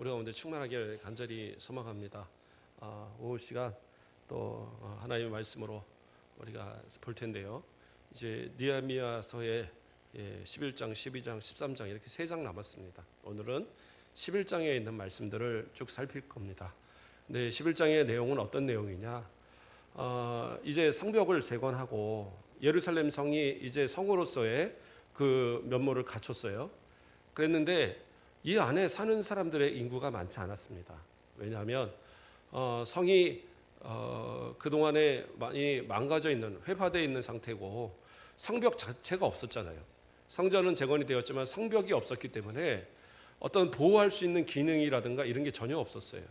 우리 가운데 충만하길 간절히 소망합니다. 오후 시간 또 하나님의 말씀으로 우리가 볼 텐데요. 이제 느헤미야서의 11장, 12장, 13장 이렇게 3장 남았습니다. 오늘은 11장에 있는 말씀들을 쭉 살필 겁니다. 근데 11장의 내용은 어떤 내용이냐? 이제 성벽을 재건하고 예루살렘 성이 이제 성으로서의 그 면모를 갖췄어요. 그랬는데 이 안에 사는 사람들의 인구가 많지 않았습니다. 왜냐하면 성이 그동안에 많이 망가져 있는, 회파되어 있는 상태고 성벽 자체가 없었잖아요. 성전은 재건이 되었지만 성벽이 없었기 때문에 어떤 보호할 수 있는 기능이라든가 이런 게 전혀 없었어요.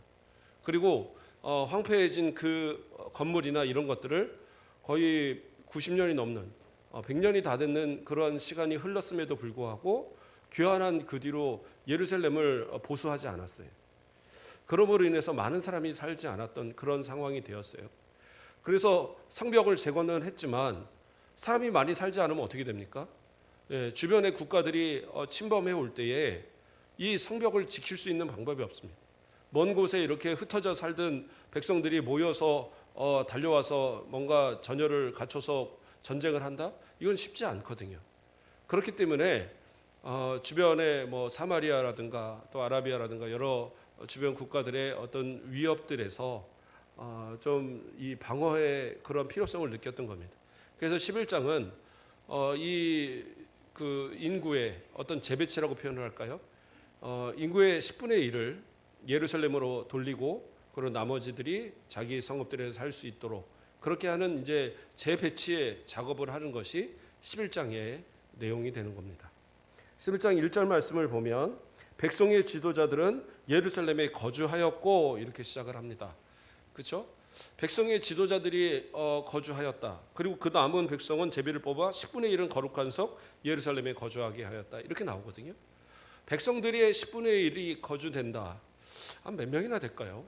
그리고 황폐해진 그 건물이나 이런 것들을 거의 90년이 넘는 100년이 다 됐는 그런 시간이 흘렀음에도 불구하고 귀환한 그 뒤로 예루살렘을 보수하지 않았어요. 그러므로 인해서 많은 사람이 살지 않았던 그런 상황이 되었어요. 그래서 성벽을 재건은 했지만 사람이 많이 살지 않으면 어떻게 됩니까? 주변의 국가들이 침범해 올 때에 이 성벽을 지킬 수 있는 방법이 없습니다. 먼 곳에 이렇게 흩어져 살던 백성들이 모여서 달려와서 뭔가 전열을 갖춰서 전쟁을 한다? 이건 쉽지 않거든요. 그렇기 때문에 주변에 뭐 사마리아라든가 또 아라비아라든가 여러 주변 국가들의 어떤 위협들에서 좀 이 방어의 그런 필요성을 느꼈던 겁니다. 그래서 11장은 이 그 인구의 어떤 재배치라고 표현을 할까요? 인구의 10분의 1을 예루살렘으로 돌리고 그리고 나머지들이 자기 성읍들에서 살 수 있도록 그렇게 하는 이제 재배치의 작업을 하는 것이 11장의 내용이 되는 겁니다. 11장 1절 말씀을 보면 백성의 지도자들은 예루살렘에 거주하였고 이렇게 시작을 합니다. 그렇죠? 백성의 지도자들이 거주하였다. 그리고 그 남은 백성은 제비를 뽑아 10분의 1은 거룩한 석 예루살렘에 거주하게 하였다. 이렇게 나오거든요. 백성들의 10분의 1이 거주된다. 한 몇 명이나 될까요?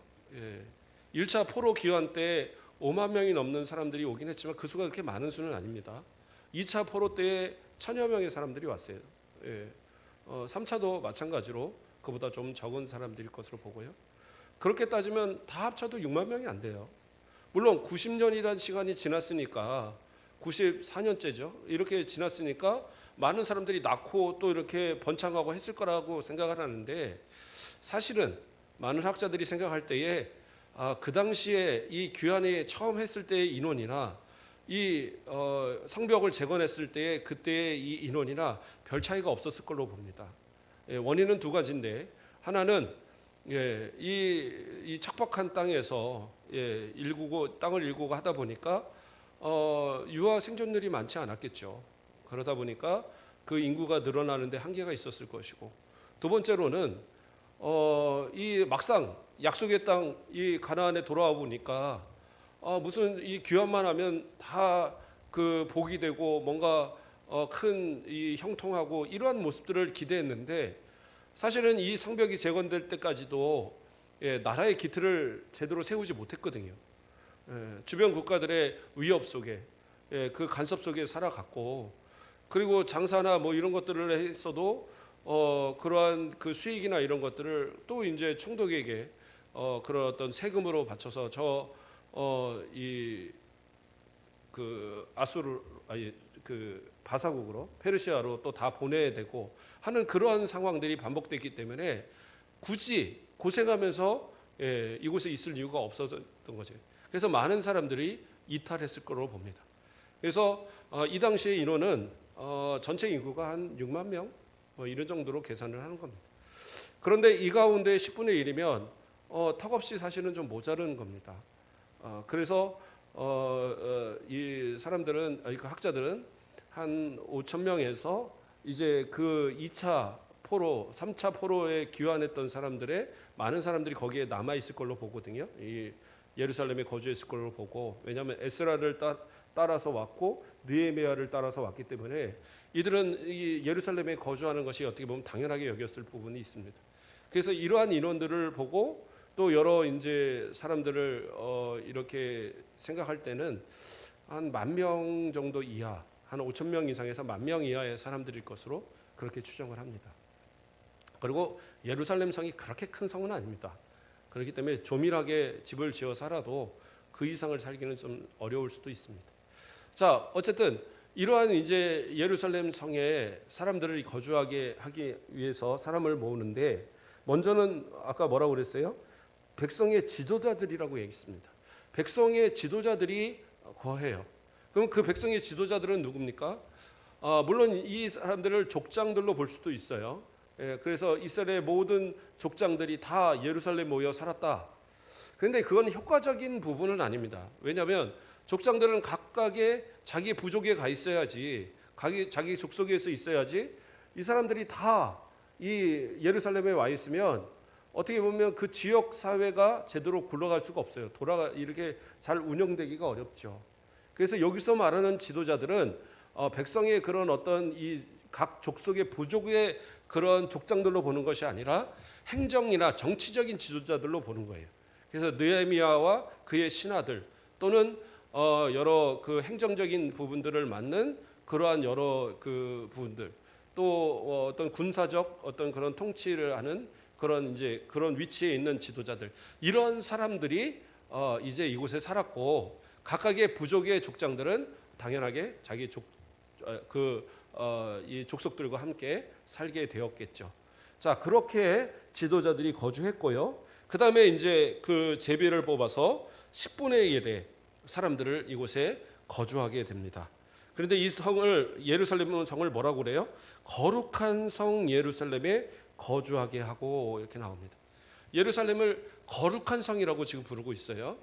1차 포로 기환 때 5만 명이 넘는 사람들이 오긴 했지만 그 수가 그렇게 많은 수는 아닙니다. 2차 포로 때에 1000여 명의 사람들이 왔어요. 3차도 마찬가지로 그보다 좀 적은 사람들일 것으로 보고요. 그렇게 따지면 다 합쳐도 6만 명이 안 돼요. 물론 90년이라는 시간이 지났으니까 94년째죠. 이렇게 지났으니까 많은 사람들이 낳고 또 이렇게 번창하고 했을 거라고 생각을 하는데 사실은 많은 학자들이 생각할 때에 그 당시에 이 귀환이 처음 했을 때의 인원이나 이 성벽을 재건했을 때의 그때의 이 인원이나 별 차이가 없었을 걸로 봅니다. 원인은 두 가지인데 하나는 이 척박한 땅에서 땅을 일구고 하다 보니까 유아 생존율이 많지 않았겠죠. 그러다 보니까 그 인구가 늘어나는데 한계가 있었을 것이고 두 번째로는 이 막상 약속의 땅 이 가나안에 돌아와 보니까 무슨 이 귀환만 하면 다 그 복이 되고 뭔가 큰 이 형통하고 이러한 모습들을 기대했는데 사실은 이 성벽이 재건될 때까지도 나라의 기틀을 제대로 세우지 못했거든요. 주변 국가들의 위협 속에 그 간섭 속에 살아갔고 그리고 장사나 뭐 이런 것들을 했어도 그러한 그 수익이나 이런 것들을 또 이제 총독에게 그런 어떤 세금으로 바쳐서 그 바사국으로 페르시아로 또 다 보내야 되고 하는 그러한 상황들이 반복됐기 때문에 굳이 고생하면서 이곳에 있을 이유가 없었던 거죠. 그래서 많은 사람들이 이탈했을 거로 봅니다. 그래서 이 당시의 인원은 전체 인구가 한 6만 명 이런 정도로 계산을 하는 겁니다. 그런데 이 가운데 10분의 1이면 턱없이 사실은 좀 모자른 겁니다. 그래서 이 사람들은 그 학자들은 한 5천 명에서 이제 그 2차 포로, 3차 포로에 귀환했던 사람들의 많은 사람들이 거기에 남아 있을 걸로 보거든요. 이 예루살렘에 거주했을 걸로 보고 왜냐하면 에스라를 따라서 왔고 느헤미야를 따라서 왔기 때문에 이들은 이 예루살렘에 거주하는 것이 어떻게 보면 당연하게 여겼을 부분이 있습니다. 그래서 이러한 인원들을 보고 또 여러 이제 사람들을 이렇게 생각할 때는 한 10,000명 정도 이하, 한 5,000명 이상에서 10,000명 이하의 사람들일 것으로 그렇게 추정을 합니다. 그리고 예루살렘 성이 그렇게 큰 성은 아닙니다. 그렇기 때문에 조밀하게 집을 지어 살아도 그 이상을 살기는 좀 어려울 수도 있습니다. 자, 어쨌든 이러한 이제 예루살렘 성에 사람들을 거주하게 하기 위해서 사람을 모으는데, 먼저는 아까 뭐라고 그랬어요? 백성의 지도자들이라고 얘기했습니다. 백성의 지도자들이 거해요. 그럼 그 백성의 지도자들은 누굽니까? 물론 이 사람들을 족장들로 볼 수도 있어요. 그래서 이스라엘의 모든 족장들이 다 예루살렘 모여 살았다. 그런데 그건 효과적인 부분은 아닙니다. 왜냐하면 족장들은 각각의 자기 부족에 가 있어야지, 자기 족속에서 있어야지, 이 사람들이 다 이 예루살렘에 와 있으면 어떻게 보면 그 지역 사회가 제대로 굴러갈 수가 없어요. 이렇게 잘 운영되기가 어렵죠. 그래서 여기서 말하는 지도자들은 백성의 그런 어떤 이 각 족속의 부족의 그런 족장들로 보는 것이 아니라 행정이나 정치적인 지도자들로 보는 거예요. 그래서 느헤미야와 그의 신하들, 또는 여러 그 행정적인 부분들을 맡는 그러한 여러 그 부분들, 또 어떤 군사적 어떤 그런 통치를 하는 그런 이제 그런 위치에 있는 지도자들, 이런 사람들이 이제 이곳에 살았고, 각각의 부족의 족장들은 당연하게 자기 이 족속들과 함께 살게 되었겠죠. 자, 그렇게 지도자들이 거주했고요. 그 다음에 이제 그 제비를 뽑아서 10분의 1의 사람들을 이곳에 거주하게 됩니다. 그런데 이 성을, 예루살렘 성을 뭐라고 그래요? 거룩한 성 예루살렘에 거주하게 하고, 이렇게 나옵니다. 예루살렘을 거룩한 성이라고 지금 부르고 있어요.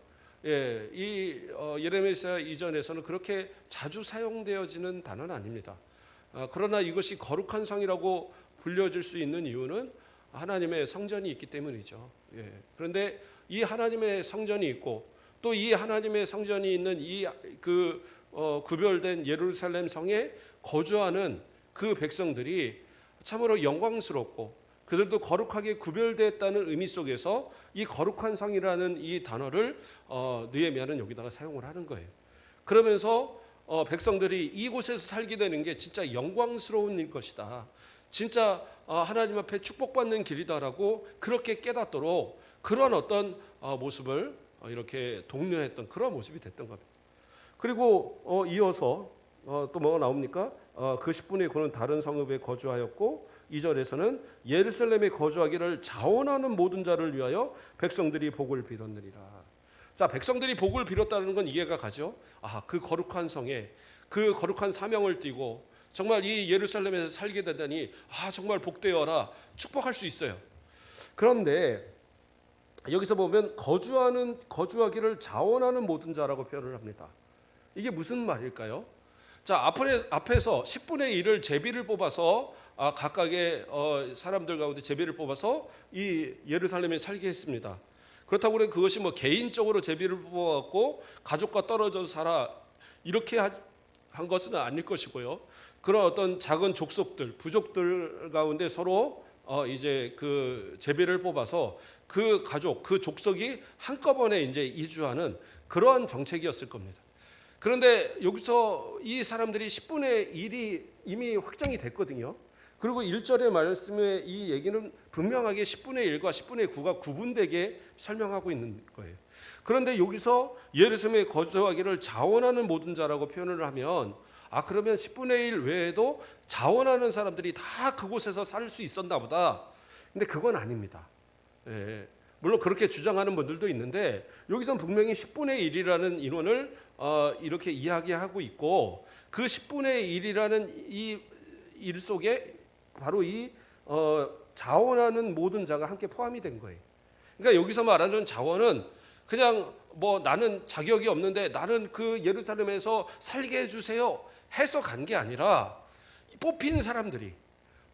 예, 이 예레미야 이전에서는 그렇게 자주 사용되어지는 단어는 아닙니다. 그러나 이것이 거룩한 성이라고 불려질 수 있는 이유는 하나님의 성전이 있기 때문이죠. 예, 그런데 이 하나님의 성전이 있고, 또 이 하나님의 성전이 있는 이 구별된 예루살렘 성에 거주하는 그 백성들이 참으로 영광스럽고, 그들도 거룩하게 구별됐다는 의미 속에서 이 거룩한 성이라는 이 단어를 느헤미야는 여기다가 사용을 하는 거예요. 그러면서 백성들이 이곳에서 살게 되는 게 진짜 영광스러운 일 것이다, 진짜 하나님 앞에 축복받는 길이다라고 그렇게 깨닫도록 그런 어떤 모습을 이렇게 독려했던 그런 모습이 됐던 겁니다. 그리고 이어서 또 뭐가 나옵니까? 그 10분의 9는 다른 성읍에 거주하였고, 2절에서는 예루살렘에 거주하기를 자원하는 모든 자를 위하여 백성들이 복을 빌었느니라. 자, 백성들이 복을 빌었다는 건 이해가 가죠. 그 거룩한 성에 그 거룩한 사명을 띠고 정말 이 예루살렘에서 살게 되다니 정말 복되어라, 축복할 수 있어요. 그런데 여기서 보면 거주하기를 자원하는 모든 자라고 표현을 합니다. 이게 무슨 말일까요? 자, 앞에서 10분의 1을 제비를 뽑아서 각각의 사람들 가운데 제비를 뽑아서 이 예루살렘에 살게 했습니다. 그렇다고 해서 그것이 뭐 개인적으로 제비를 뽑아갖고 가족과 떨어져서 살아, 이렇게 한 것은 아닐 것이고요. 그런 어떤 작은 족속들, 부족들 가운데 서로 이제 그 제비를 뽑아서 그 가족, 그 족속이 한꺼번에 이제 이주하는 그러한 정책이었을 겁니다. 그런데 여기서 이 사람들이 10분의 1이 이미 확정이 됐거든요. 그리고 1절의 말씀에 이 얘기는 분명하게 10분의 1과 10분의 9가 구분되게 설명하고 있는 거예요. 그런데 여기서 예루살렘에 거주하기를 자원하는 모든 자라고 표현을 하면, 그러면 10분의 1 외에도 자원하는 사람들이 다 그곳에서 살 수 있었나 보다. 근데 그건 아닙니다. 예, 물론 그렇게 주장하는 분들도 있는데, 여기서는 분명히 10분의 1이라는 인원을 이렇게 이야기하고 있고, 그 10분의 1이라는 이 일 속에 바로 이 자원하는 모든 자가 함께 포함이 된 거예요. 그러니까 여기서 말하는 자원은 그냥 뭐 나는 자격이 없는데 나는 그 예루살렘에서 살게 해주세요 해서 간 게 아니라, 뽑힌 사람들이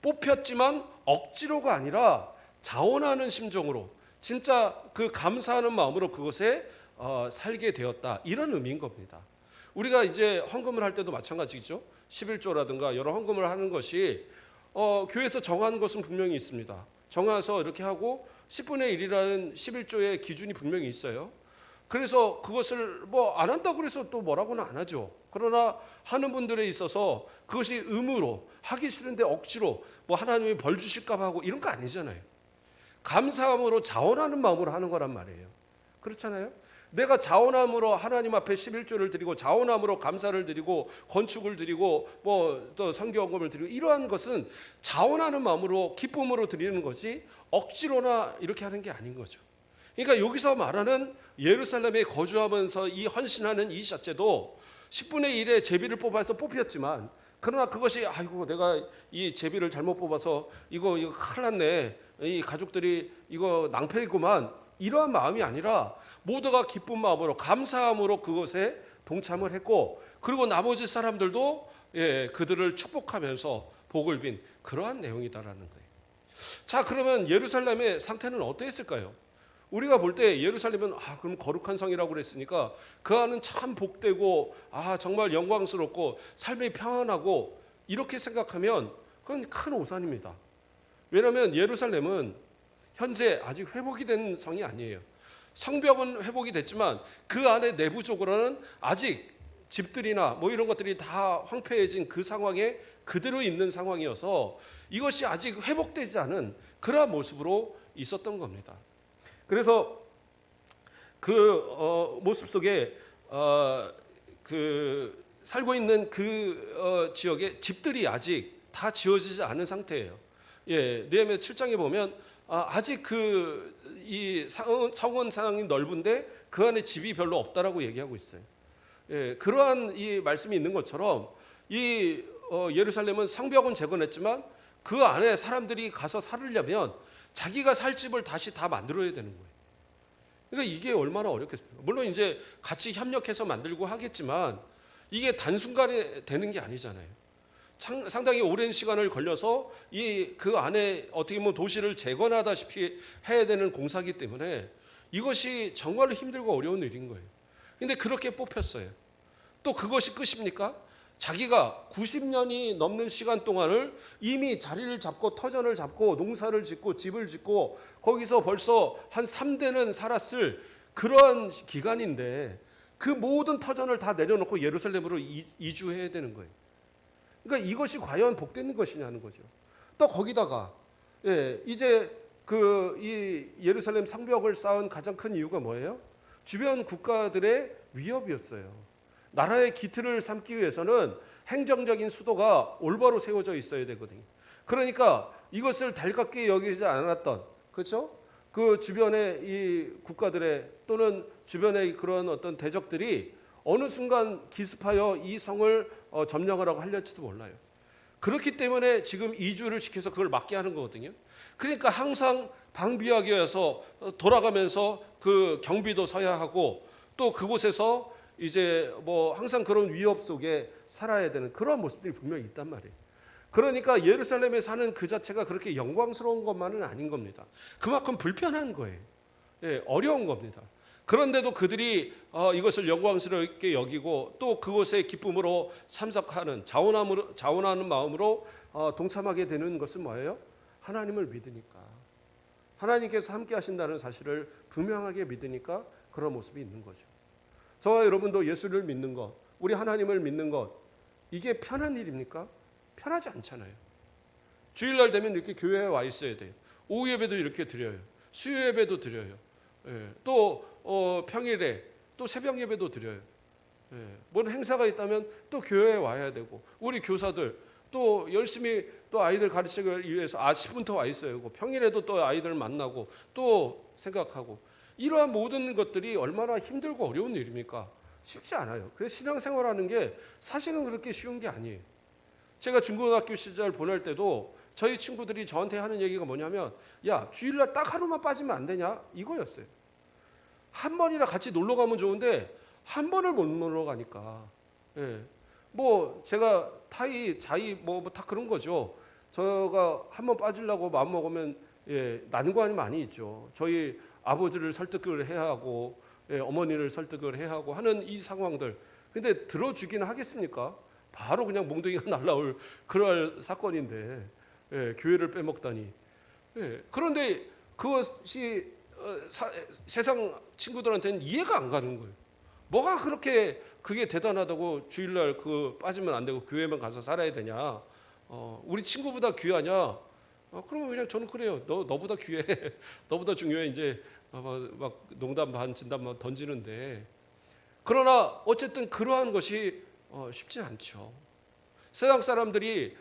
뽑혔지만 억지로가 아니라 자원하는 심정으로, 진짜 그 감사하는 마음으로 그곳에 살게 되었다, 이런 의미인 겁니다. 우리가 이제 헌금을 할 때도 마찬가지죠. 11조라든가 여러 헌금을 하는 것이 교회에서 정한 것은 분명히 있습니다. 정해서 이렇게 하고 10분의 1이라는 11조의 기준이 분명히 있어요. 그래서 그것을 뭐 안 한다고 그래서 또 뭐라고는 안 하죠. 그러나 하는 분들에 있어서 그것이 의무로 하기 싫은데 억지로 뭐 하나님이 벌 주실까 봐 하고 이런 거 아니잖아요. 감사함으로 자원하는 마음으로 하는 거란 말이에요. 그렇잖아요. 내가 자원함으로 하나님 앞에 11조를 드리고 자원함으로 감사를 드리고 건축을 드리고 뭐 또 선교헌금을 드리고 이러한 것은 자원하는 마음으로 기쁨으로 드리는 것이 억지로나 이렇게 하는 게 아닌 거죠. 그러니까 여기서 말하는 예루살렘에 거주하면서 이 헌신하는 이 자체도 10분의 1의 제비를 뽑아서 뽑혔지만 그러나 그것이 아이고 내가 이 제비를 잘못 뽑아서 이거 큰일 났네. 이 가족들이 이거 낭패이구만. 이러한 마음이 아니라 모두가 기쁜 마음으로 감사함으로 그것에 동참을 했고 그리고 나머지 사람들도 그들을 축복하면서 복을 빈 그러한 내용이다라는 거예요. 자, 그러면 예루살렘의 상태는 어떠했을까요? 우리가 볼 때 예루살렘은 그럼 거룩한 성이라고 그랬으니까 그 안은 참 복되고 정말 영광스럽고 삶이 평안하고 이렇게 생각하면 그건 큰 오산입니다. 왜냐하면 예루살렘은 현재 아직 회복이 된 성이 아니에요. 성벽은 회복이 됐지만 그 안에 내부적으로는 아직 집들이나 뭐 이런 것들이 다 황폐해진 그 상황에 그대로 있는 상황이어서 이것이 아직 회복되지 않은 그러한 모습으로 있었던 겁니다. 그래서 그 모습 속에 그 살고 있는 그 지역에 집들이 아직 다 지어지지 않은 상태예요. 느헤미야 7장에 보면 아직 이 성원 상황이 넓은데 그 안에 집이 별로 없다라고 얘기하고 있어요. 그러한 이 말씀이 있는 것처럼 이 예루살렘은 성벽은 재건했지만 그 안에 사람들이 가서 살으려면 자기가 살 집을 다시 다 만들어야 되는 거예요. 그러니까 이게 얼마나 어렵겠습니까? 물론 이제 같이 협력해서 만들고 하겠지만 이게 단순간에 되는 게 아니잖아요. 상당히 오랜 시간을 걸려서 그 안에 어떻게 보면 도시를 재건하다시피 해야 되는 공사이기 때문에 이것이 정말로 힘들고 어려운 일인 거예요. 근데 그렇게 뽑혔어요. 또 그것이 끝입니까? 자기가 90년이 넘는 시간 동안을 이미 자리를 잡고 터전을 잡고 농사를 짓고 집을 짓고 거기서 벌써 한 3대는 살았을 그러한 기간인데 그 모든 터전을 다 내려놓고 예루살렘으로 이주해야 되는 거예요. 그러니까 이것이 과연 복된 것이냐는 거죠. 또 거기다가 이제 이 예루살렘 성벽을 쌓은 가장 큰 이유가 뭐예요? 주변 국가들의 위협이었어요. 나라의 기틀을 삼기 위해서는 행정적인 수도가 올바로 세워져 있어야 되거든요. 그러니까 이것을 달갑게 여기지 않았던, 그렇죠? 그 주변의 이 국가들의 또는 주변의 그런 어떤 대적들이 어느 순간 기습하여 이 성을 점령하라고 하려지도 몰라요. 그렇기 때문에 지금 이주를 시켜서 그걸 막게 하는 거거든요. 그러니까 항상 방비하기 위해서 돌아가면서 그 경비도 서야 하고 또 그곳에서 이제 뭐 항상 그런 위협 속에 살아야 되는 그런 모습들이 분명히 있단 말이에요. 그러니까 예루살렘에 사는 그 자체가 그렇게 영광스러운 것만은 아닌 겁니다. 그만큼 불편한 거예요. 어려운 겁니다. 그런데도 그들이 이것을 영광스럽게 여기고 또 그것의 기쁨으로 참석하는 자원하는 마음으로 동참하게 되는 것은 뭐예요? 하나님을 믿으니까. 하나님께서 함께 하신다는 사실을 분명하게 믿으니까 그런 모습이 있는 거죠. 저와 여러분도 예수를 믿는 것, 우리 하나님을 믿는 것, 이게 편한 일입니까? 편하지 않잖아요. 주일날 되면 이렇게 교회에 와 있어야 돼요. 오후 예배도 이렇게 드려요. 수요 예배도 드려요. 또 평일에 또 새벽 예배도 드려요. 뭔 행사가 있다면 또 교회에 와야 되고 우리 교사들 또 열심히 또 아이들 가르치기 위해서 아침부터 와 있어야 하고 평일에도 또 아이들 만나고 또 생각하고 이러한 모든 것들이 얼마나 힘들고 어려운 일입니까? 쉽지 않아요. 그래서 신앙생활하는 게 사실은 그렇게 쉬운 게 아니에요. 제가 중고등학교 시절 보낼 때도 저희 친구들이 저한테 하는 얘기가 뭐냐면 야 주일날 딱 하루만 빠지면 안 되냐? 이거였어요. 한 번이나 같이 놀러 가면 좋은데 한 번을 못 놀러 가니까 뭐 제가 타이 자이 뭐 다 그런 거죠. 제가 한 번 빠지려고 마음 먹으면 난관이 많이 있죠. 저희 아버지를 설득을 해야 하고 어머니를 설득을 해야 하고 하는 이 상황들. 근데 들어주기는 하겠습니까? 바로 그냥 몽둥이가 날라올 그럴 사건인데 교회를 빼먹다니. 그런데 그것이 세상 친구들한테는 이해가 안 가는 거예요. 뭐가 그렇게 그게 대단하다고 주일날 그 빠지면 안 되고 교회만 가서 살아야 되냐? 우리 친구보다 귀하냐? 그러면 그냥 저는 그래요. 너보다 귀해, 너보다 중요해. 이제 막 농담 반 진담 반 던지는데, 그러나 어쨌든 그러한 것이 쉽지 않죠. 세상 사람들이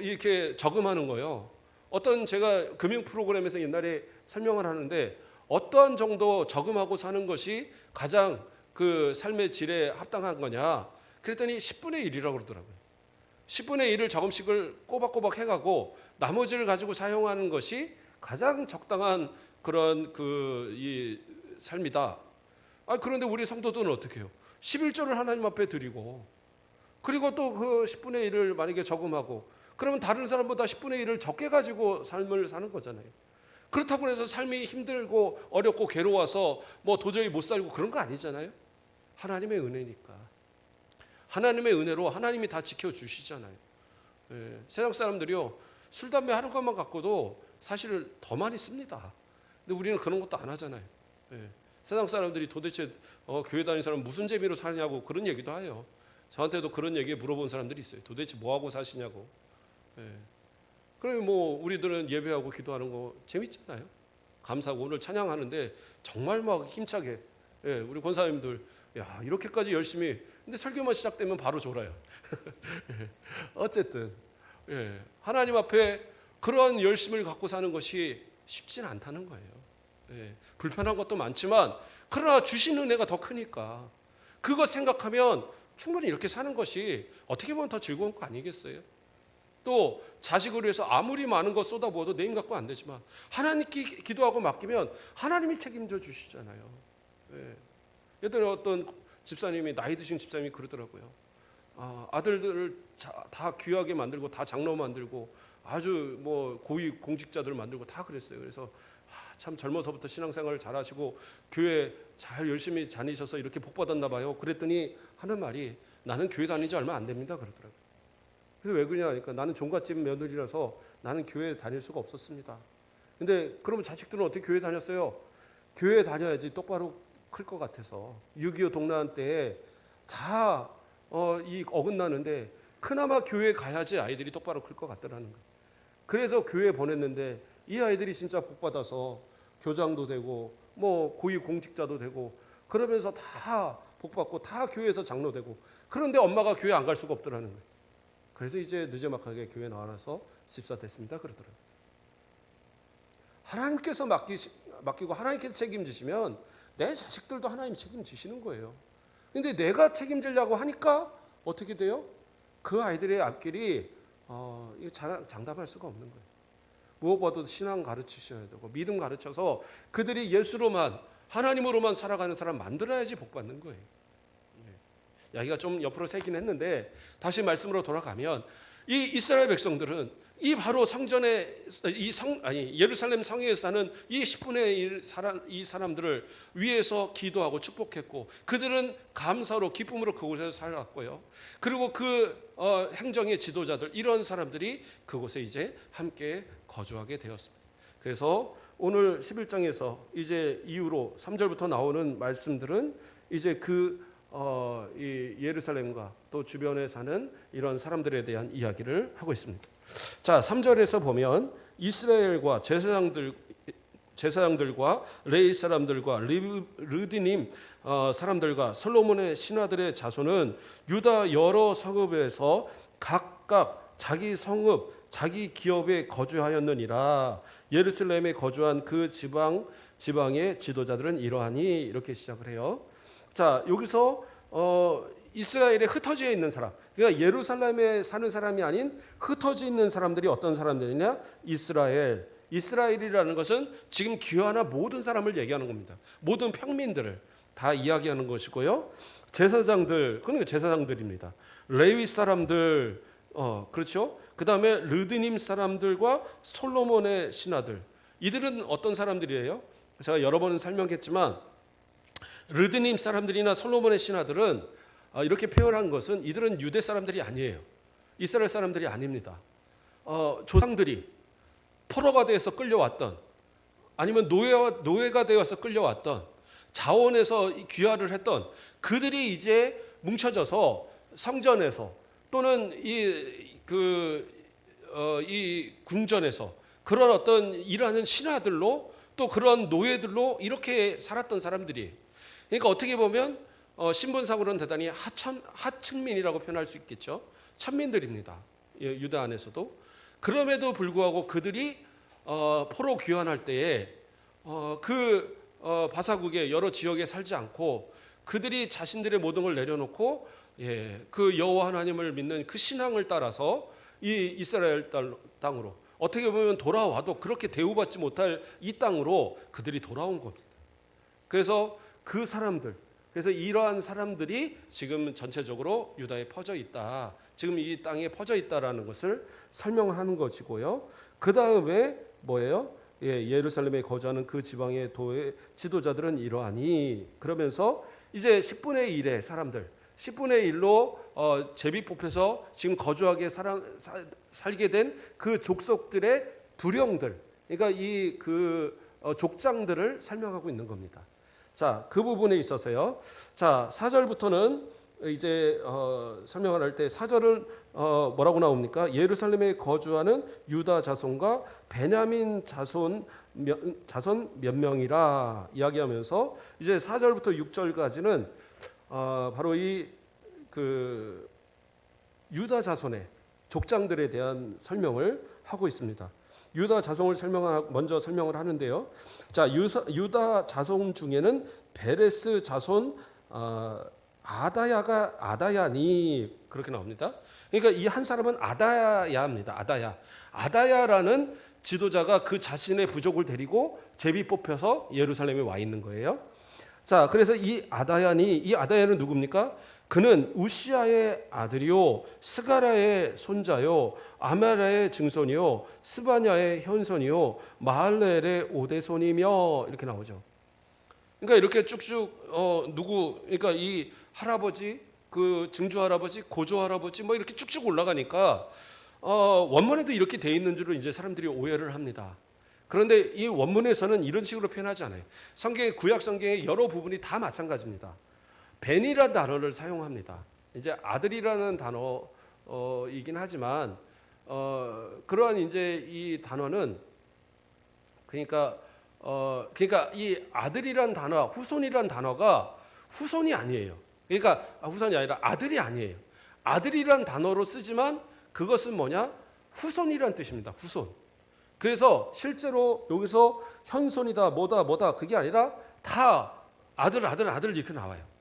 이렇게 저금하는 거요. 어떤 제가 금융 프로그램에서 옛날에 설명을 하는데 어떠한 정도 저금하고 사는 것이 가장 그 삶의 질에 합당한 거냐? 그랬더니 10분의 1이라고 그러더라고요. 10분의 1을 저금씩을 꼬박꼬박 해가고 나머지를 가지고 사용하는 것이 가장 적당한 그런 이 삶이다. 그런데 우리 성도들은 어떻게 해요? 11조를 하나님 앞에 드리고, 그리고 또 그 10분의 1을 만약에 저금하고, 그러면 다른 사람보다 10분의 1을 적게 가지고 삶을 사는 거잖아요. 그렇다고 해서 삶이 힘들고 어렵고 괴로워서 뭐 도저히 못 살고 그런 거 아니잖아요. 하나님의 은혜니까. 하나님의 은혜로 하나님이 다 지켜주시잖아요. 세상 사람들이요, 술, 담배 하는 것만 갖고도 사실 더 많이 씁니다. 근데 우리는 그런 것도 안 하잖아요. 세상 사람들이 도대체 교회 다니는 사람 무슨 재미로 사냐고 그런 얘기도 해요. 저한테도 그런 얘기 물어본 사람들이 있어요. 도대체 뭐하고 사시냐고. 그러면 뭐 우리들은 예배하고 기도하는 거 재밌잖아요. 감사하고 오늘 찬양하는데 정말 막 힘차게, 우리 권사님들 야 이렇게까지 열심히, 근데 설교만 시작되면 바로 졸아요. 어쨌든 하나님 앞에 그러한 열심을 갖고 사는 것이 쉽지는 않다는 거예요. 불편한 것도 많지만 그러나 주신 은혜가 더 크니까 그거 생각하면 충분히 이렇게 사는 것이 어떻게 보면 더 즐거운 거 아니겠어요? 또 자식을 위해서 아무리 많은 것 쏟아부어도 내 힘 갖고 안 되지만 하나님께 기도하고 맡기면 하나님이 책임져 주시잖아요. 예전에 어떤 집사님이, 나이 드신 집사님이 그러더라고요. 아들들을 다 귀하게 만들고 다 장로 만들고 아주 뭐 고위 공직자들 만들고 다 그랬어요. 그래서 참 젊어서부터 신앙생활을 잘하시고 교회 잘 열심히 다니셔서 이렇게 복 받았나 봐요. 그랬더니 하는 말이, 나는 교회 다닌 지 얼마 안 됩니다 그러더라고요. 그래서 왜 그러냐 하니까, 나는 종갓집 며느리라서 나는 교회 다닐 수가 없었습니다. 근데 그러면 자식들은 어떻게 교회 다녔어요? 교회 다녀야지 똑바로 클 것 같아서 6.25 동란 때에 다 어긋나는데 그나마 교회 가야지 아이들이 똑바로 클 것 같더라는 거예요. 그래서 교회 보냈는데 이 아이들이 진짜 복 받아서 교장도 되고 뭐 고위 공직자도 되고 그러면서 다 복 받고 다 교회에서 장로 되고, 그런데 엄마가 교회 안 갈 수가 없더라는 거예요. 그래서 이제 늦지막하게 교회 나와서 집사 됐습니다 그러더라고요. 하나님께서 맡기고 하나님께서 책임지시면 내 자식들도 하나님 책임지시는 거예요. 근데 내가 책임지려고 하니까 어떻게 돼요? 그 아이들의 앞길이 장담할 수가 없는 거예요. 무엇보다도 신앙 가르치셔야 되고 믿음 가르쳐서 그들이 예수로만, 하나님으로만 살아가는 사람 만들어야지 복 받는 거예요. 이야기가 좀 옆으로 새긴 했는데 다시 말씀으로 돌아가면 이 이스라엘 백성들은 이 바로 성전에 예루살렘 성에 사는 이 10분의 1 이 사람들을 위해서 기도하고 축복했고, 그들은 감사로 기쁨으로 그곳에서 살았고요. 그리고 그 행정의 지도자들, 이런 사람들이 그곳에 이제 함께 거주하게 되었습니다. 그래서 오늘 11장에서 이제 이후로 3절부터 나오는 말씀들은 이제 이 예루살렘과 또 주변에 사는 이런 사람들에 대한 이야기를 하고 있습니다. 자, 3절에서 보면 이스라엘과 제사장들과 레위 사람들과 르디님 사람들과 솔로몬의 신하들의 자손은 유다 여러 성읍에서 각각 자기 성읍 자기 기업에 거주하였느니라. 예루살렘에 거주한 그 지방의 지도자들은 이러하니, 이렇게 시작을 해요. 자, 여기서 이스라엘에 흩어져 있는 사람, 그러니까 예루살렘에 사는 사람이 아닌 흩어져 있는 사람들이 어떤 사람들이냐? 이스라엘이라는 것은 지금 귀환한 모든 사람을 얘기하는 겁니다. 모든 평민들을 다 이야기하는 것이고요. 제사장들, 그러니까 제사장들입니다. 레위 사람들, 그렇죠? 그 다음에 르드님 사람들과 솔로몬의 신하들, 이들은 어떤 사람들이에요? 제가 여러 번 설명했지만 르드님 사람들이나 솔로몬의 신하들은 이렇게 표현한 것은, 이들은 유대 사람들이 아니에요. 이스라엘 사람들이 아닙니다. 조상들이 포로가 돼서 끌려왔던, 아니면 노예가 되어서 끌려왔던 자원에서 귀화를 했던 그들이 이제 뭉쳐져서 성전에서 또는 이 궁전에서 그런 어떤 일하는 신하들로 또 그런 노예들로 이렇게 살았던 사람들이, 그러니까 어떻게 보면 신분상으로는 대단히 하층민이라고 표현할 수 있겠죠. 천민들입니다. 유다 안에서도. 그럼에도 불구하고 그들이 포로 귀환할 때에 바사국의 여러 지역에 살지 않고 그들이 자신들의 모든 걸 내려놓고 그 여호와 하나님을 믿는 그 신앙을 따라서 이 이스라엘 땅으로, 어떻게 보면 돌아와도 그렇게 대우받지 못할 이 땅으로 그들이 돌아온 겁니다. 그래서 그래서 이러한 사람들이 지금 전체적으로 유다에 퍼져 있다, 지금 이 땅에 퍼져 있다라는 것을 설명하는 것이고요. 그 다음에 뭐예요? 예루살렘에 거주하는 그 지방의 도의 지도자들은 이러하니, 그러면서 이제 10분의 1의 사람들, 10분의 1로 제비 뽑혀서 지금 거주하게 살게 된 그 족속들의 두령들, 그러니까 족장들을 설명하고 있는 겁니다. 자, 그 부분에 있어서요. 자, 4절부터는 이제 설명을 할 때 4절은 뭐라고 나옵니까? 예루살렘에 거주하는 유다 자손과 베냐민 자손 몇 명이라 이야기하면서 이제 4절부터 6절까지는 바로 유다 자손의 족장들에 대한 설명을 하고 있습니다. 유다 자손을 먼저 설명을 하는데요. 자, 유다 자손 중에는 베레스 자손 아다야니 그렇게 나옵니다. 그러니까 이 한 사람은 아다야입니다. 아다야라는 지도자가 그 자신의 부족을 데리고 제비 뽑혀서 예루살렘에 와 있는 거예요. 자, 그래서 이 아다야는 누굽니까? 그는 우시아의 아들이요, 스가라의 손자요, 아마라의 증손이요, 스바냐의 현손이요, 마할렐의 오대손이며 이렇게 나오죠. 그러니까 이렇게 쭉쭉 그러니까 이 할아버지, 그 증조 할아버지, 고조 할아버지 뭐 이렇게 쭉쭉 올라가니까 원문에도 이렇게 돼 있는 줄을 이제 사람들이 오해를 합니다. 그런데 이 원문에서는 이런 식으로 표현하지 않아요. 구약 성경의 여러 부분이 다 마찬가지입니다. 벤이라는 단어를 사용합니다. 이제 아들이라는 단어이긴 하지만 그러한 이제 이 단어는 그러니까 이 아들이란 단어, 후손이란 단어가 후손이 아니에요. 그러니까 후손이 아니라 아들이 아니에요. 아들이란 단어로 쓰지만 그것은 뭐냐? 후손이란 뜻입니다. 후손. 그래서 실제로 여기서 현손이다, 뭐다 그게 아니라 다 아들 이렇게 나와요.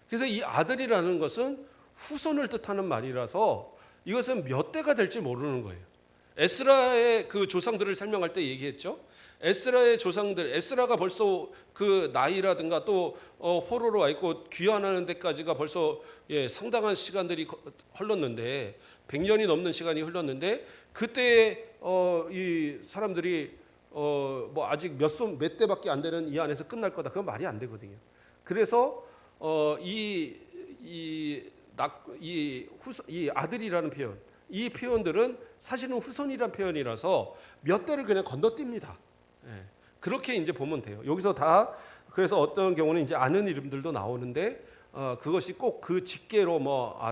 그래서 이 아들이라는 것은 후손을 뜻하는 말이라서 이것은 몇 대가 될지 모르는 거예요. 에스라의 그 조상들을 설명할 때 얘기했죠. 에스라의 조상들, 에스라가 벌써 그 나이라든가 또 포로로 와 있고 귀환하는 데까지가 벌써 상당한 시간들이 흘렀는데 100년이 넘는 시간이 흘렀는데 그때 이 사람들이 뭐 아직 몇 대밖에 안 되는 이 안에서 끝날 거다. 그건 말이 안 되거든요. 그래서 이 아들이라는 표현, 이 표현들은 사실은 후손이란 표현이라서 몇 대를 그냥 건너뜁니다. 그렇게 이제 보면 돼요. 여기서 다 그래서 어떤 경우는 이제 아는 이름들도 나오는데 그것이 꼭 그 직계로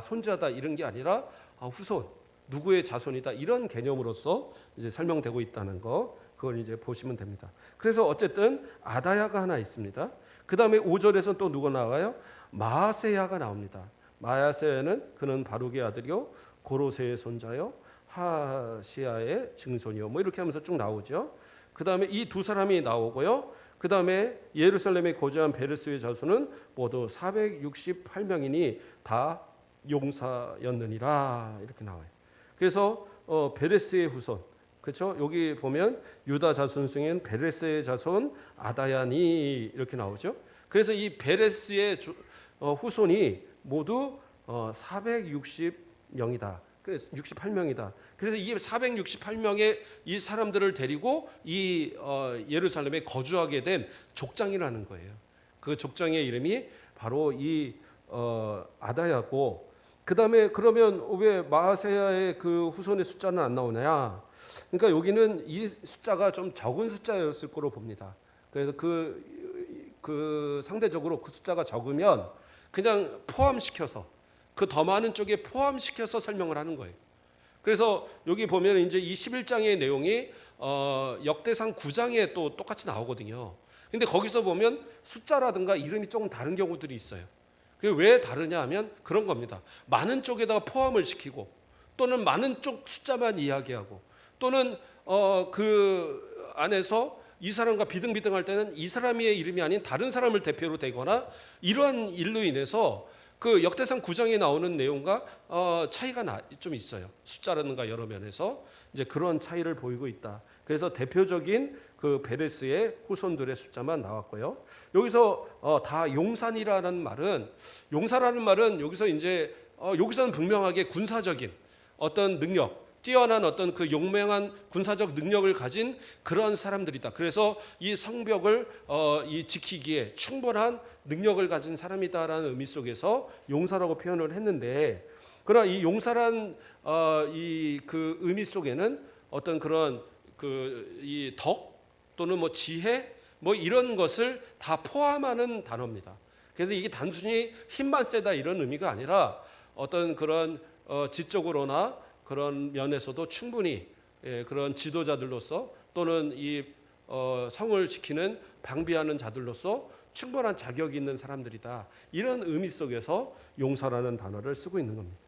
손자다 이런 게 아니라 후손, 누구의 자손이다 이런 개념으로서 이제 설명되고 있다는 거, 그걸 이제 보시면 됩니다. 그래서 어쨌든 아다야가 하나 있습니다. 그 다음에 5절에서는 또 누가 나와요? 마아세야가 나옵니다. 마아세야는 그는 바룩의 아들이요, 고로세의 손자요, 하시아의 증손이요, 뭐 이렇게 하면서 쭉 나오죠. 그 다음에 이 두 사람이 나오고요. 그 다음에 예루살렘에 거주한 베레스의 자손은 모두 468명이니 다 용사였느니라 이렇게 나와요. 그래서 베레스의 후손, 그렇죠? 여기 보면 유다 자손 중엔 베레스의 자손 아다야니 이렇게 나오죠. 그래서 이 베레스의 후손이 모두 460명이다. 그래서 68명이다. 그래서 이 468명의 이 사람들을 데리고 이 예루살렘에 거주하게 된 족장이라는 거예요. 그 족장의 이름이 바로 이 아다야고, 그 다음에 그러면 왜 마하세야의 그 후손의 숫자는 안 나오냐? 그러니까 여기는 이 숫자가 좀 적은 숫자였을 거로 봅니다. 그래서 그 상대적으로 그 숫자가 적으면 그냥 포함시켜서 그 더 많은 쪽에 포함시켜서 설명을 하는 거예요. 그래서 여기 보면 이제 이 11장의 내용이 역대상 9장에 또 똑같이 나오거든요. 근데 거기서 보면 숫자라든가 이름이 조금 다른 경우들이 있어요. 그게 왜 다르냐 하면 그런 겁니다. 많은 쪽에다가 포함을 시키고 또는 많은 쪽 숫자만 이야기하고 또는 그 안에서 이 사람과 비등비등할 때는 이 사람의 이름이 아닌 다른 사람을 대표로 대거나 이러한 일로 인해서 그 역대상 9장에 나오는 내용과 차이가 좀 있어요. 숫자라든가 여러 면에서 이제 그런 차이를 보이고 있다. 그래서 대표적인 그 베레스의 후손들의 숫자만 나왔고요. 여기서 다 용산이라는 말은 여기서 이제 여기서는 분명하게 군사적인 어떤 능력, 뛰어난 어떤 그 용맹한 군사적 능력을 가진 그런 사람들이다. 그래서 이 성벽을 이 지키기에 충분한 능력을 가진 사람이다라는 의미 속에서 용사라고 표현을 했는데, 그러나 이 용사란 이 그 의미 속에는 어떤 그런 그 이 덕 또는 뭐 지혜 뭐 이런 것을 다 포함하는 단어입니다. 그래서 이게 단순히 힘만 세다 이런 의미가 아니라 어떤 그런 지적으로나 그런 면에서도 충분히 그런 지도자들로서 또는 이 성을 지키는 방비하는 자들로서 충분한 자격이 있는 사람들이다. 이런 의미 속에서 용사라는 단어를 쓰고 있는 겁니다.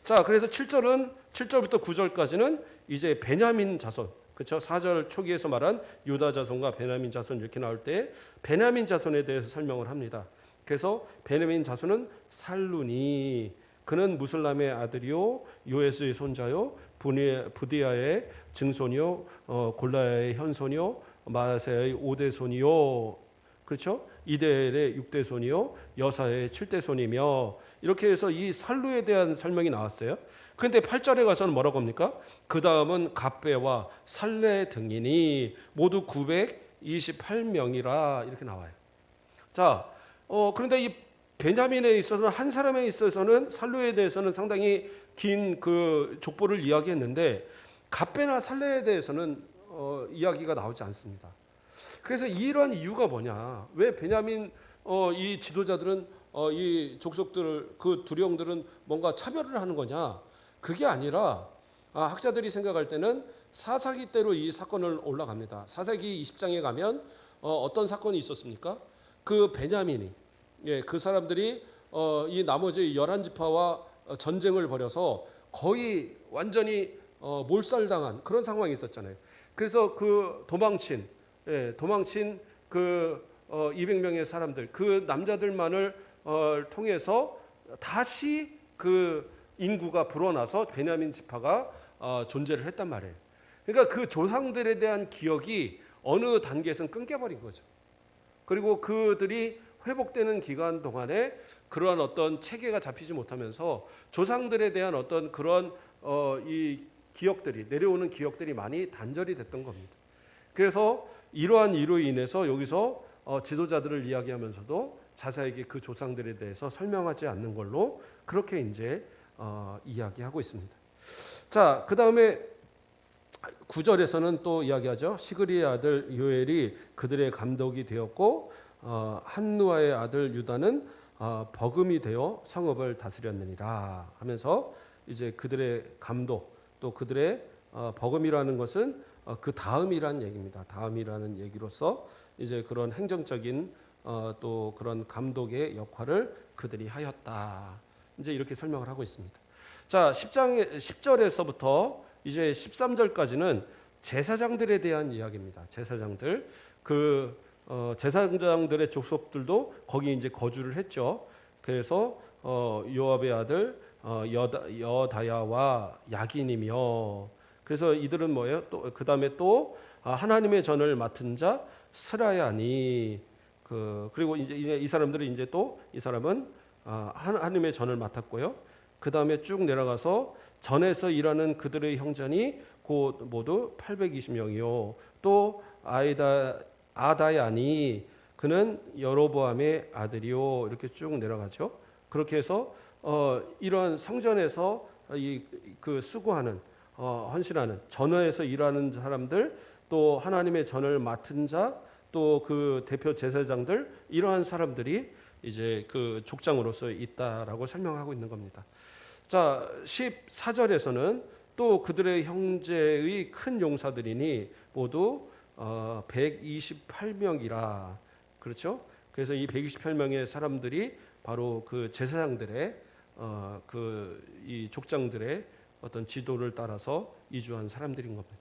자, 그래서 7절부터 9절까지는 이제 베냐민 자손, 그렇죠? 4절 초기에서 말한 유다 자손과 베냐민 자손 이렇게 나올 때 베냐민 자손에 대해서 설명을 합니다. 그래서 베냐민 자손은 살룬이, 그는 무슬람의 아들이요 요에스의 손자요 부디아의 증손이요 골라야의 현손이요 마세의 5대손이요, 그렇죠? 이델의 6대손이요 여사의 7대손이며, 이렇게 해서 이 살루에 대한 설명이 나왔어요. 그런데 8절에 가서는 뭐라고 합니까? 그 다음은 갑배와 살레 등이니 모두 928명이라 이렇게 나와요. 자, 그런데 이 베냐민에 있어서는 한 사람에 있어서는 살루에 대해서는 상당히 긴 그 족보를 이야기했는데 갑배나 살레에 대해서는 이야기가 나오지 않습니다. 그래서 이러한 이유가 뭐냐? 왜 베냐민 이 지도자들은 이 족속들 그 두령들은 뭔가 차별을 하는 거냐? 그게 아니라 학자들이 생각할 때는 사사기 때로 이 사건을 올라갑니다. 사사기 20장에 가면 어떤 사건이 있었습니까? 그 베냐민이 그 사람들이 이 나머지 11지파와 전쟁을 벌여서 거의 완전히 몰살당한 그런 상황이 있었잖아요. 그래서 그 도망친 그 200명의 사람들, 그 남자들만을 통해서 다시 그 인구가 불어나서 베냐민 지파가 존재를 했단 말이에요. 그러니까 그 조상들에 대한 기억이 어느 단계에서는 끊겨버린 거죠. 그리고 그들이 회복되는 기간 동안에 그러한 어떤 체계가 잡히지 못하면서 조상들에 대한 어떤 그런 이 기억들이 내려오는 기억들이 많이 단절이 됐던 겁니다. 그래서 이러한 이유로 인해서 여기서 지도자들을 이야기하면서도 자세하게 그 조상들에 대해서 설명하지 않는 걸로 그렇게 이제 이야기하고 있습니다. 자, 그 다음에 9절에서는 또 이야기하죠. 시그리의 아들 요엘이 그들의 감독이 되었고 한누아의 아들 유다는 버금이 되어 성읍을 다스렸느니라 하면서 이제 그들의 감독 또 그들의 버금이라는 것은 그 다음이라는 얘기입니다. 다음이라는 얘기로서 이제 그런 행정적인 또 그런 감독의 역할을 그들이 하였다. 이제 이렇게 설명을 하고 있습니다. 자, 10절에서부터 이제 13절까지는 제사장들에 대한 이야기입니다. 제사장들, 그 제사장들의 족속들도 거기 이제 거주를 했죠. 그래서 요압의 아들 여다야와 야긴이며, 그래서 이들은 뭐예요? 또 그 다음에 또 하나님의 전을 맡은 자 스라야니, 그리고 이제 이 사람들이 이제 또 이 사람은 하나님의 전을 맡았고요. 그 다음에 쭉 내려가서 전에서 일하는 그들의 형제니 곧 모두 820명이요. 또 아다야니 그는 여로보암의 아들이요. 이렇게 쭉 내려가죠. 그렇게 해서 이러한 성전에서 그 수고하는 헌신하는 전회에서 일하는 사람들, 또 하나님의 전을 맡은 자, 또 그 대표 제사장들, 이러한 사람들이 이제 그 족장으로서 있다라고 설명하고 있는 겁니다. 자, 14절에서는 또 그들의 형제의 큰 용사들이니 모두 128명이라. 그렇죠? 그래서 이 128명의 사람들이 바로 그 제사장들의 그 이 족장들의 어떤 지도를 따라서 이주한 사람들인 겁니다.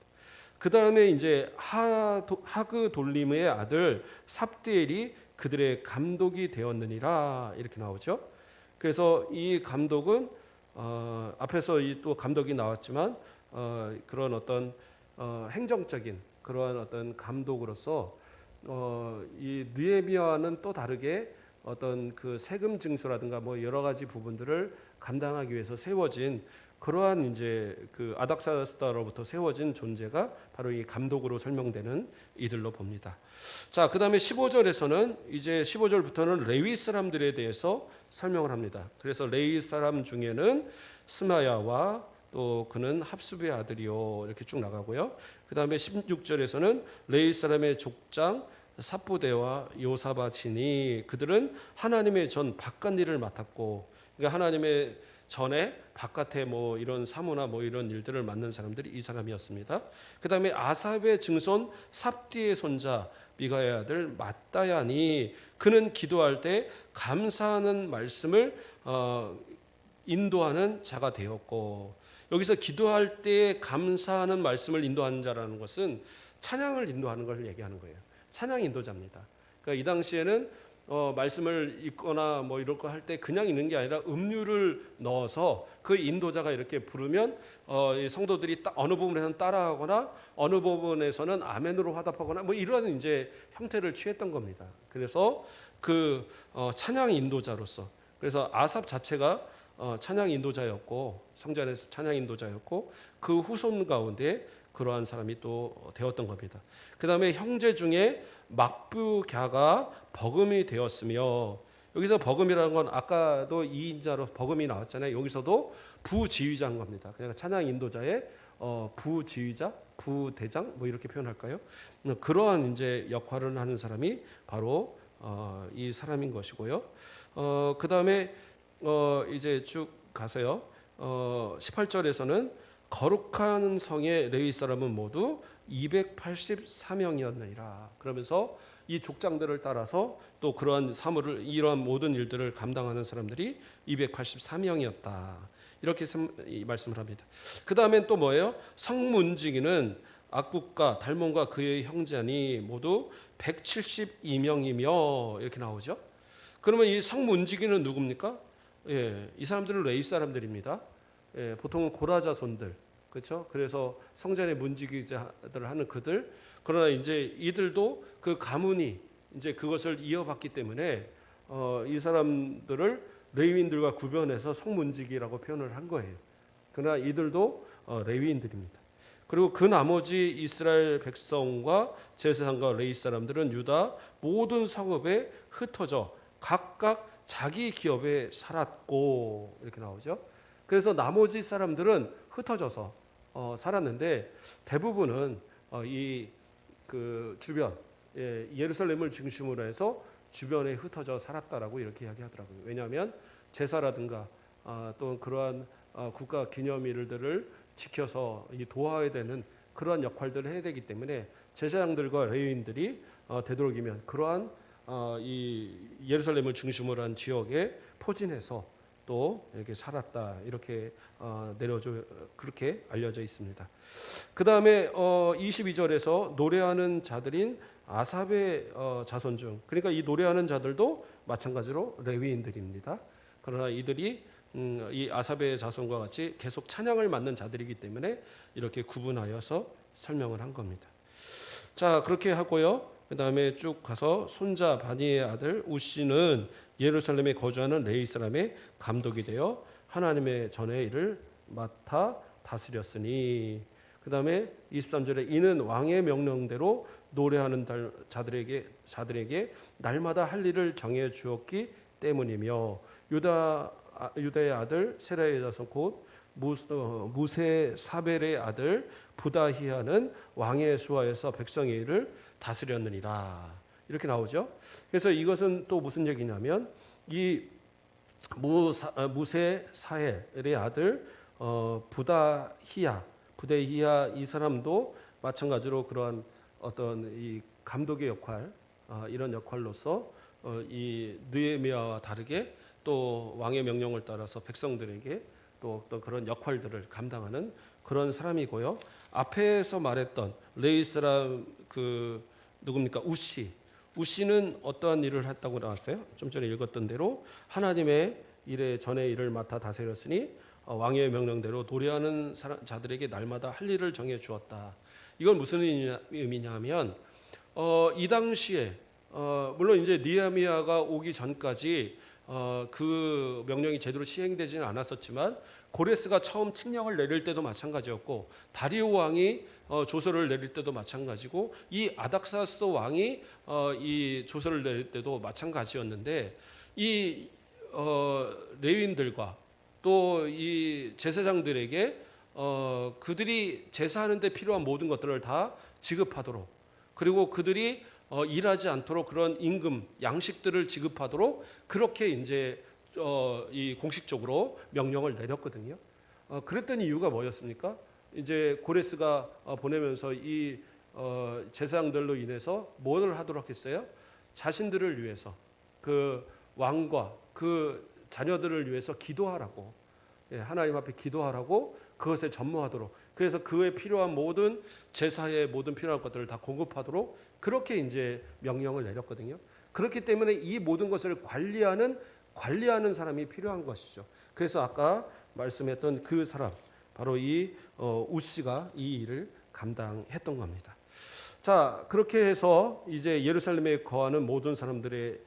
그 다음에 이제 하그 돌림의 아들 삽디엘이 그들의 감독이 되었느니라, 이렇게 나오죠. 그래서 이 감독은 앞에서 또 감독이 나왔지만 그런 어떤 행정적인 그러한 어떤 감독으로서 이 느헤미야와는 또 다르게 어떤 그 세금 징수라든가 뭐 여러 가지 부분들을 감당하기 위해서 세워진 그러한 이제 그 아닥사스다로부터 세워진 존재가 바로 이 감독으로 설명되는 이들로 봅니다. 자, 그다음에 15절에서는 이제 15절부터는 레위 사람들에 대해서 설명을 합니다. 그래서 레위 사람 중에는 스마야와 또 그는 합수부의 아들이요, 이렇게 쭉 나가고요. 그다음에 16절에서는 레위 사람의 족장 삽보대와 요사바치니 그들은 하나님의 전 바깥 일을 맡았고, 그러니까 하나님의 전에 바깥에 뭐 이런 사무나 뭐 이런 일들을 맡는 사람들이 이 사람이었습니다. 그다음에 아삽의 증손 삽디의 손자 미가의 아들 마따야니 그는 기도할 때 감사하는 말씀을 인도하는 자가 되었고, 여기서 기도할 때 감사하는 말씀을 인도하는 자라는 것은 찬양을 인도하는 것을 얘기하는 거예요. 찬양 인도자입니다. 그러니까 이 당시에는 말씀을 읽거나 뭐 이럴 거 할 때 그냥 읽는 게 아니라 음률을 넣어서 그 인도자가 이렇게 부르면 이 성도들이 어느 부분에서는 따라하거나 어느 부분에서는 아멘으로 화답하거나 뭐 이런 이제 형태를 취했던 겁니다. 그래서 그 찬양 인도자로서, 그래서 아삽 자체가 찬양 인도자였고 성전에서 찬양 인도자였고 그 후손 가운데 그러한 사람이 또 되었던 겁니다. 그 다음에 형제 중에 막부갸가 버금이 되었으며, 여기서 버금이라는 건 아까도 2인자로 버금이 나왔잖아요. 여기서도 부지휘자인 겁니다. 그러니까 찬양 인도자의 부지휘자, 부대장 뭐 이렇게 표현할까요? 그러한 이제 역할을 하는 사람이 바로 이 사람인 것이고요. 그 다음에 이제 쭉 가서요. 18절에서는 거룩한 성의 레위 사람은 모두 284명이었느니라. 그러면서 이 족장들을 따라서 또 그러한 사물을, 이러한 모든 일들을 감당하는 사람들이 284명이었다. 이렇게 말씀을 합니다. 그 다음엔 또 뭐예요? 성문지기는 악국과 달몬과 그의 형제니 모두 172명이며 이렇게 나오죠. 그러면 이 성문지기는 누굽니까? 예, 이 사람들은 레위 사람들입니다. 예, 보통은 고라 자손들, 그렇죠? 그래서 성전의 문지기자들을 하는 그들. 그러나 이제 이들도 그 가문이 이제 그것을 이어받기 때문에 이 사람들을 레위인들과 구별해서 성문지기라고 표현을 한 거예요. 그러나 이들도 레위인들입니다. 그리고 그 나머지 이스라엘 백성과 제사장과 레위 사람들은 유다 모든 성읍에 흩어져 각각 자기 기업에 살았고 이렇게 나오죠. 그래서 나머지 사람들은 흩어져서 살았는데 대부분은 이 그 주변 예루살렘을 중심으로 해서 주변에 흩어져 살았다라고 이렇게 이야기하더라고요. 왜냐하면 제사라든가 또 그러한 국가 기념일들을 지켜서 도와야 되는 그러한 역할들을 해야 되기 때문에 제사장들과 레위인들이 되도록이면 그러한 이 예루살렘을 중심으로 한 지역에 포진해서 또 이렇게 살았다, 이렇게 그렇게 알려져 있습니다. 그 다음에 22절에서 노래하는 자들인 아삽의 자손 중, 그러니까 이 노래하는 자들도 마찬가지로 레위인들입니다. 그러나 이들이 이 아삽의 자손과 같이 계속 찬양을 맡는 자들이기 때문에 이렇게 구분하여서 설명을 한 겁니다. 자, 그렇게 하고요. 그 다음에 쭉 가서 손자 바니의 아들 우시는 예루살렘에 거주하는 레위 사람의 감독이 되어 하나님의 전의 일을 맡아 다스렸으니, 그 다음에 23절에 이는 왕의 명령대로 노래하는 자들에게 날마다 할 일을 정해 주었기 때문이며 유다의 아들 세라의 자손 곧 무세 사벨의 아들 부다히야는 왕의 수하에서 백성의 일을 다스렸느니라. 이렇게 나오죠. 그래서 이것은 또 무슨 얘기냐면 이 무세 사헬의 아들 부다히야 이 사람도 마찬가지로 그러한 어떤 이 감독의 역할, 이런 역할로서 이 느헤미야와 다르게 또 왕의 명령을 따라서 백성들에게 또 어떤 그런 역할들을 감당하는 그런 사람이고요. 앞에서 말했던 레위 사람 누굽니까? 우시는 어떠한 일을 했다고 나왔어요? 좀 전에 읽었던 대로 하나님의 일에 전에 일을 맡아 다스렸으니 왕의 명령대로 노래하는 자들에게 날마다 할 일을 정해 주었다. 이건 무슨 의미냐면 이 당시에 물론 이제 느헤미야가 오기 전까지 그 명령이 제대로 시행되지는 않았었지만 고레스가 처음 칙령을 내릴 때도 마찬가지였고 다리오 왕이 조서를 내릴 때도 마찬가지고 이 아닥사스 왕이 이 조서를 내릴 때도 마찬가지였는데 이 레위인들과 또 이 제사장들에게 그들이 제사하는 데 필요한 모든 것들을 다 지급하도록, 그리고 그들이 일하지 않도록 그런 임금, 양식들을 지급하도록 그렇게 이제 이 공식적으로 명령을 내렸거든요. 그랬던 이유가 뭐였습니까? 이제 고레스가 보내면서 이 제사장들로 인해서 뭘 하도록 했어요? 자신들을 위해서 그 왕과 그 자녀들을 위해서 기도하라고, 하나님 앞에 기도하라고 그것에 전무하도록, 그래서 그에 필요한 모든 제사의 모든 필요한 것들을 다 공급하도록 그렇게 이제 명령을 내렸거든요. 그렇기 때문에 이 모든 것을 관리하는 사람이 필요한 것이죠. 그래서 아까 말씀했던 그 사람, 바로 이 우시가 이 일을 감당했던 겁니다. 자, 그렇게 해서 이제 예루살렘에 거하는 모든 사람들의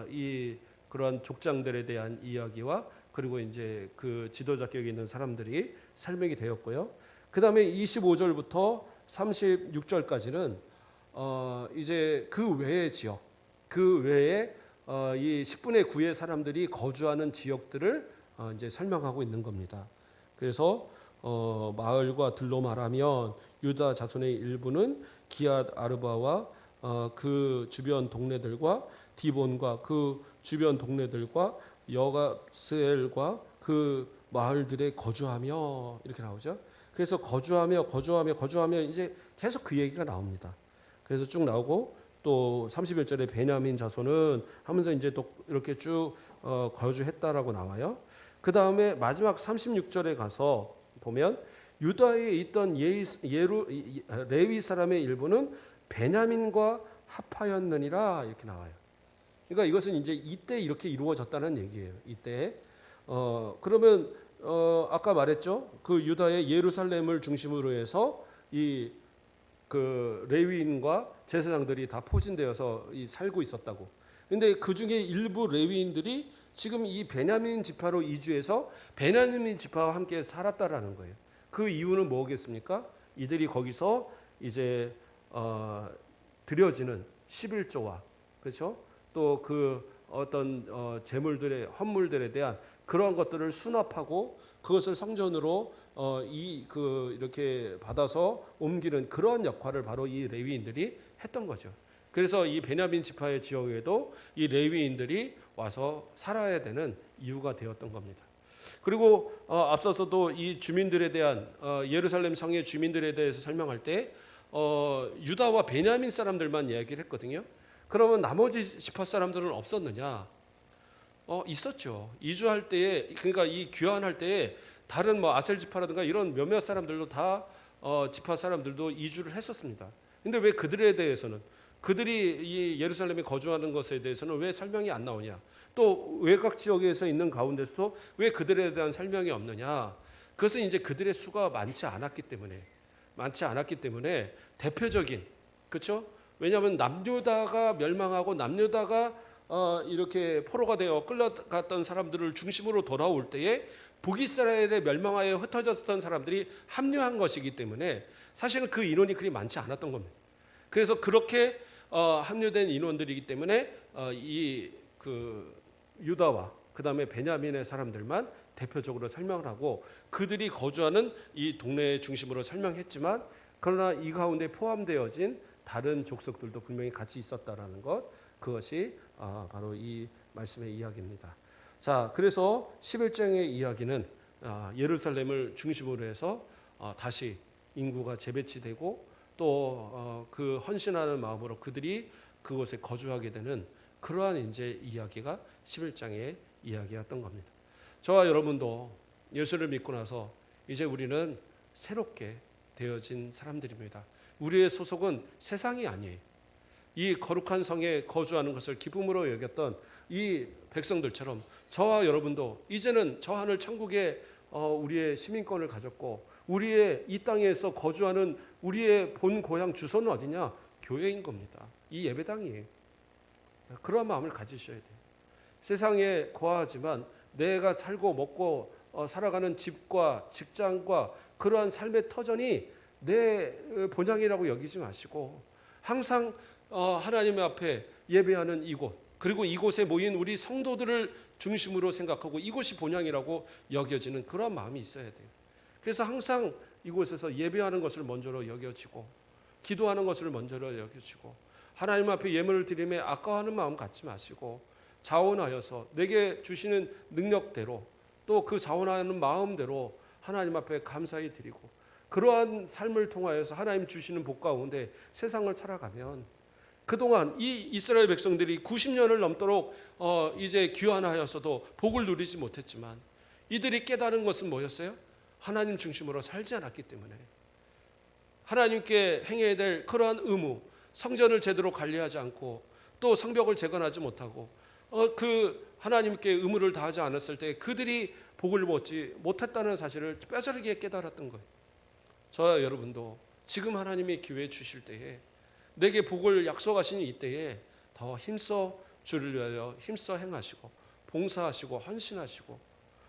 이 그러한 족장들에 대한 이야기와 그리고 이제 그 지도자격이 있는 사람들이 설명이 되었고요. 그 다음에 25절부터 36절까지는 이제 그 외의 지역, 그 외에 이 10분의 9의 사람들이 거주하는 지역들을 이제 설명하고 있는 겁니다. 그래서 마을과 들로 말하면 유다 자손의 일부는 기앗 아르바와 그 주변 동네들과 디본과 그 주변 동네들과 여가스엘과 그 마을들에 거주하며 이렇게 나오죠. 그래서 거주하며 이제 계속 그 얘기가 나옵니다. 그래서 쭉 나오고 또 31절에 베냐민 자손은 하면서 이제 또 이렇게 쭉 거주했다라고 나와요. 그 다음에 마지막 36절에 가서 보면 유다에 있던 레위 사람의 일부는 베냐민과 합하였느니라 이렇게 나와요. 그러니까 이것은 이제 이때 이렇게 이루어졌다는 얘기예요. 이때 그러면 아까 말했죠. 그 유다의 예루살렘을 중심으로 해서 이 그 레위인과 제사장들이 다 포진되어서 살고 있었다고. 근데 그 중에 일부 레위인들이 지금 이 베냐민 지파로 이주해서 베냐민 지파와 함께 살았다라는 거예요. 그 이유는 뭐겠습니까? 이들이 거기서 이제 드려지는 11조와 그렇죠? 또 그 어떤 재물들의 헌물들에 대한 그러한 것들을 수납하고 그것을 성전으로 이렇게 받아서 옮기는 그런 역할을 바로 이 레위인들이 했던 거죠. 그래서 이 베냐민 지파의 지역에도 이 레위인들이 와서 살아야 되는 이유가 되었던 겁니다. 그리고 앞서서도 이 주민들에 대한 예루살렘 성의 주민들에 대해서 설명할 때 유다와 베냐민 사람들만 이야기를 했거든요. 그러면 나머지 지파 사람들은 없었느냐? 있었죠. 이주할 때에, 그러니까 이 귀환할 때에 다른 뭐 아셀 지파라든가 이런 몇몇 사람들도 다 지파 사람들도 이주를 했었습니다. 근데 왜 그들에 대해서는, 그들이 이 예루살렘에 거주하는 것에 대해서는 왜 설명이 안 나오냐? 또 외곽 지역에서 있는 가운데서도 왜 그들에 대한 설명이 없느냐? 그것은 이제 그들의 수가 많지 않았기 때문에 대표적인, 그렇죠? 왜냐하면 남유다가 멸망하고 남유다가 이렇게 포로가 되어 끌려갔던 사람들을 중심으로 돌아올 때에 북이스라엘에 멸망하여 흩어졌던 사람들이 합류한 것이기 때문에 사실은 그 인원이 그리 많지 않았던 겁니다. 그래서 그렇게 합류된 인원들이기 때문에 이 그 유다와 그 다음에 베냐민의 사람들만 대표적으로 설명을 하고 그들이 거주하는 이 동네의 중심으로 설명했지만 그러나 이 가운데 포함되어진 다른 족속들도 분명히 같이 있었다라는 것, 그것이 바로 이 말씀의 이야기입니다. 자, 그래서 11장의 이야기는 예루살렘을 중심으로 해서 다시 인구가 재배치되고 또 그 헌신하는 마음으로 그들이 그곳에 거주하게 되는 그러한 이제 이야기가 11장의 이야기였던 겁니다. 저와 여러분도 예수를 믿고 나서 이제 우리는 새롭게 되어진 사람들입니다. 우리의 소속은 세상이 아니에요. 이 거룩한 성에 거주하는 것을 기쁨으로 여겼던 이 백성들처럼 저와 여러분도 이제는 저 하늘 천국에 우리의 시민권을 가졌고 우리의 이 땅에서 거주하는 우리의 본 고향 주소는 어디냐? 교회인 겁니다. 이 예배당이에요. 그런 마음을 가지셔야 돼요. 세상에 거하지만 내가 살고 먹고 살아가는 집과 직장과 그러한 삶의 터전이 내 본향이라고 여기지 마시고 항상 하나님 앞에 예배하는 이곳, 그리고 이곳에 모인 우리 성도들을 중심으로 생각하고 이곳이 본향이라고 여겨지는 그런 마음이 있어야 돼요. 그래서 항상 이곳에서 예배하는 것을 먼저로 여겨지고 기도하는 것을 먼저로 여겨지고 하나님 앞에 예물을 드림에 아까워하는 마음 갖지 마시고 자원하여서 내게 주시는 능력대로 또 그 자원하는 마음대로 하나님 앞에 감사히 드리고 그러한 삶을 통하여서 하나님 주시는 복 가운데 세상을 살아가면 그동안 이 이스라엘 백성들이 90년을 넘도록 이제 귀환하여서도 복을 누리지 못했지만 이들이 깨달은 것은 뭐였어요? 하나님 중심으로 살지 않았기 때문에 하나님께 행해야 될 그러한 의무, 성전을 제대로 관리하지 않고 또 성벽을 재건하지 못하고 그 하나님께 의무를 다하지 않았을 때 그들이 복을 받지 못했다는 사실을 뼈저리게 깨달았던 거예요. 저와 여러분도 지금 하나님이 기회 주실 때에 내게 복을 약속하신 이때에 더 힘써 주를 위하여 힘써 행하시고 봉사하시고 헌신하시고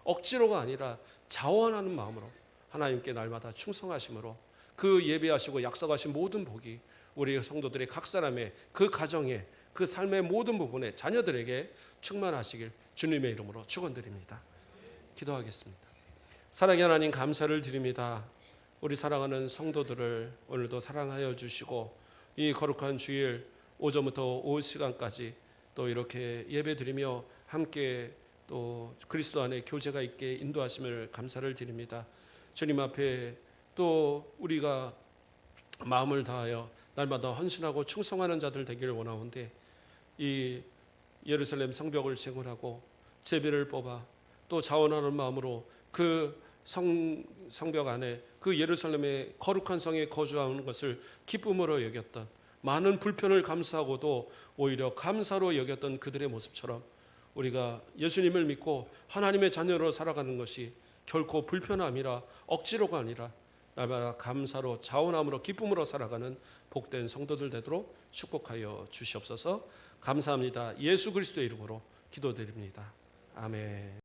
억지로가 아니라 자원하는 마음으로 하나님께 날마다 충성하심으로 그 예배하시고 약속하신 모든 복이 우리 성도들의 각 사람의 그 가정에 그 삶의 모든 부분에 자녀들에게 충만하시길 주님의 이름으로 축원드립니다. 기도하겠습니다. 사랑의 하나님 감사를 드립니다. 우리 사랑하는 성도들을 오늘도 사랑하여 주시고 이 거룩한 주일 오전부터 오후 시간까지 또 이렇게 예배드리며 함께 또 그리스도 안에 교제가 있게 인도하심을 감사를 드립니다. 주님 앞에 또 우리가 마음을 다하여 날마다 헌신하고 충성하는 자들 되기를 원하오는데 이 예루살렘 성벽을 재건하고 제비를 뽑아 또 자원하는 마음으로 그 성벽 안에 그 예루살렘의 거룩한 성에 거주하는 것을 기쁨으로 여겼던 많은 불편을 감수하고도 오히려 감사로 여겼던 그들의 모습처럼 우리가 예수님을 믿고 하나님의 자녀로 살아가는 것이 결코 불편함이라 억지로가 아니라 날마다 감사로 자원함으로 기쁨으로 살아가는 복된 성도들 되도록 축복하여 주시옵소서. 감사합니다. 예수 그리스도의 이름으로 기도드립니다. 아멘.